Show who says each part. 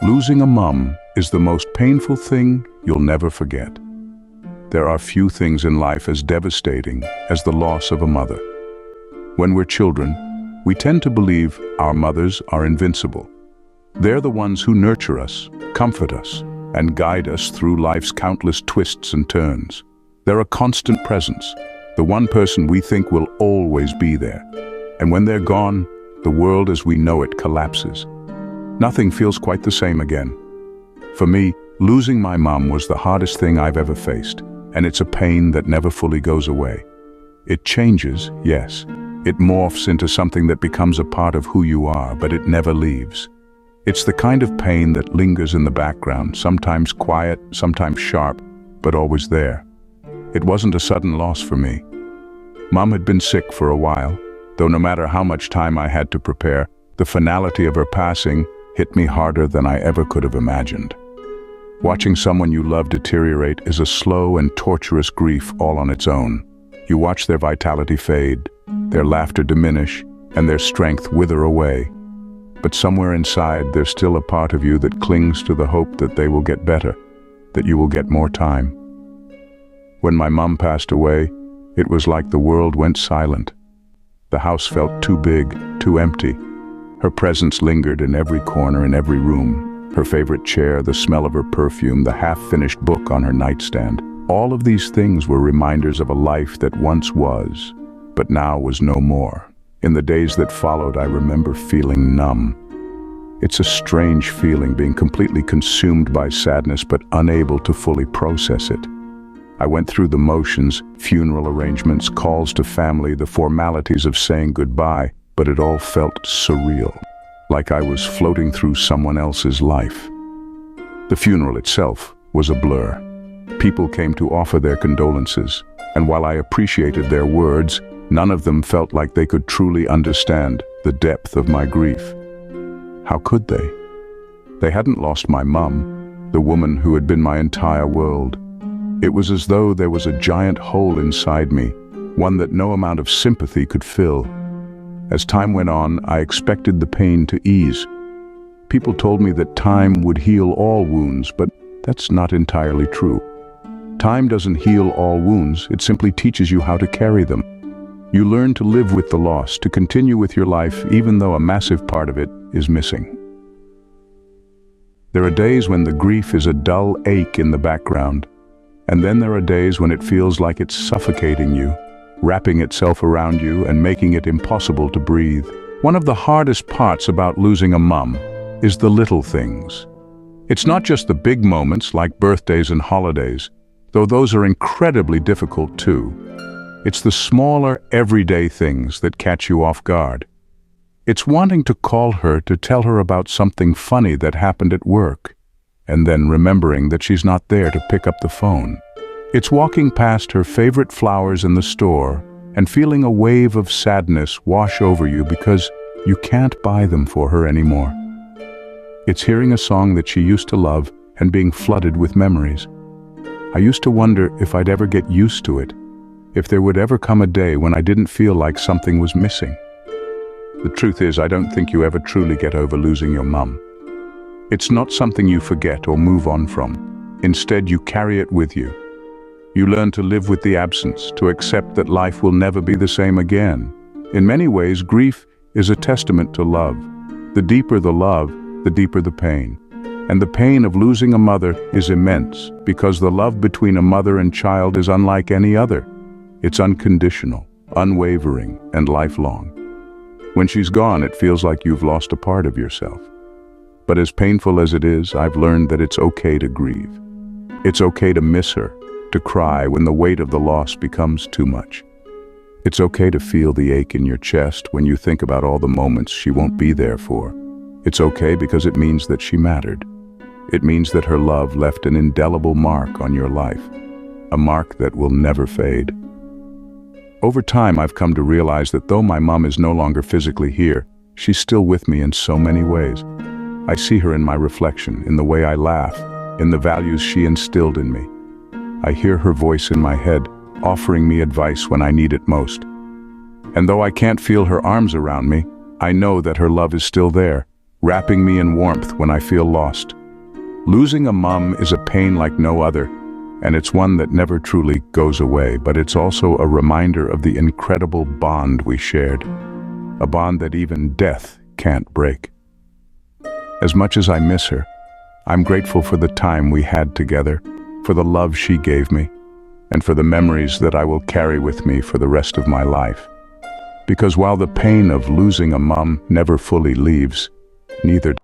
Speaker 1: Losing a mum is the most painful thing you'll never forget. There are few things in life as devastating as the loss of a mother. When we're children, we tend to believe our mothers are invincible. They're the ones who nurture us, comfort us, and guide us through life's countless twists and turns. They're a constant presence, the one person we think will always be there. And when they're gone, the world as we know it collapses. Nothing feels quite the same again. For me, losing my mum was the hardest thing I've ever faced, and it's a pain that never fully goes away. It changes, yes. It morphs into something that becomes a part of who you are, but it never leaves. It's the kind of pain that lingers in the background, sometimes quiet, sometimes sharp, but always there. It wasn't a sudden loss for me. Mum had been sick for a while, though no matter how much time I had to prepare, the finality of her passing hit me harder than I ever could have imagined. Watching someone you love deteriorate is a slow and torturous grief all on its own. You watch their vitality fade, their laughter diminish, and their strength wither away. But somewhere inside, there's still a part of you that clings to the hope that they will get better, that you will get more time. When my mum passed away, it was like the world went silent. The house felt too big, too empty. Her presence lingered in every corner, in every room. Her favorite chair, the smell of her perfume, the half-finished book on her nightstand. All of these things were reminders of a life that once was, but now was no more. In the days that followed, I remember feeling numb. It's a strange feeling, being completely consumed by sadness but unable to fully process it. I went through the motions, funeral arrangements, calls to family, the formalities of saying goodbye, but it all felt surreal, like I was floating through someone else's life. The funeral itself was a blur. People came to offer their condolences, and while I appreciated their words, none of them felt like they could truly understand the depth of my grief. How could they? They hadn't lost my mum, the woman who had been my entire world. It was as though there was a giant hole inside me, one that no amount of sympathy could fill. As time went on, I expected the pain to ease. People told me that time would heal all wounds, but that's not entirely true. Time doesn't heal all wounds, it simply teaches you how to carry them. You learn to live with the loss, to continue with your life even though a massive part of it is missing. There are days when the grief is a dull ache in the background, and then there are days when it feels like it's suffocating you, wrapping itself around you and making it impossible to breathe. One of the hardest parts about losing a mum is the little things. It's not just the big moments like birthdays and holidays, though those are incredibly difficult too. It's the smaller, everyday things that catch you off guard. It's wanting to call her to tell her about something funny that happened at work, and then remembering that she's not there to pick up the phone. It's walking past her favorite flowers in the store and feeling a wave of sadness wash over you because you can't buy them for her anymore. It's hearing a song that she used to love and being flooded with memories. I used to wonder if I'd ever get used to it, if there would ever come a day when I didn't feel like something was missing. The truth is, I don't think you ever truly get over losing your mum. It's not something you forget or move on from. Instead, you carry it with you. You learn to live with the absence, to accept that life will never be the same again. In many ways, grief is a testament to love. The deeper the love, the deeper the pain. And the pain of losing a mother is immense, because the love between a mother and child is unlike any other. It's unconditional, unwavering, and lifelong. When she's gone, it feels like you've lost a part of yourself. But as painful as it is, I've learned that it's okay to grieve. It's okay to miss her, to cry when the weight of the loss becomes too much. It's okay to feel the ache in your chest when you think about all the moments she won't be there for. It's okay because it means that she mattered. It means that her love left an indelible mark on your life, a mark that will never fade. Over time, I've come to realize that though my mum is no longer physically here, she's still with me in so many ways. I see her in my reflection, in the way I laugh, in the values she instilled in me. I hear her voice in my head, offering me advice when I need it most. And though I can't feel her arms around me, I know that her love is still there, wrapping me in warmth when I feel lost. Losing a mom is a pain like no other, and it's one that never truly goes away, but it's also a reminder of the incredible bond we shared, a bond that even death can't break. As much as I miss her, I'm grateful for the time we had together, for the love she gave me, and for the memories that I will carry with me for the rest of my life. Because while the pain of losing a mom never fully leaves, neither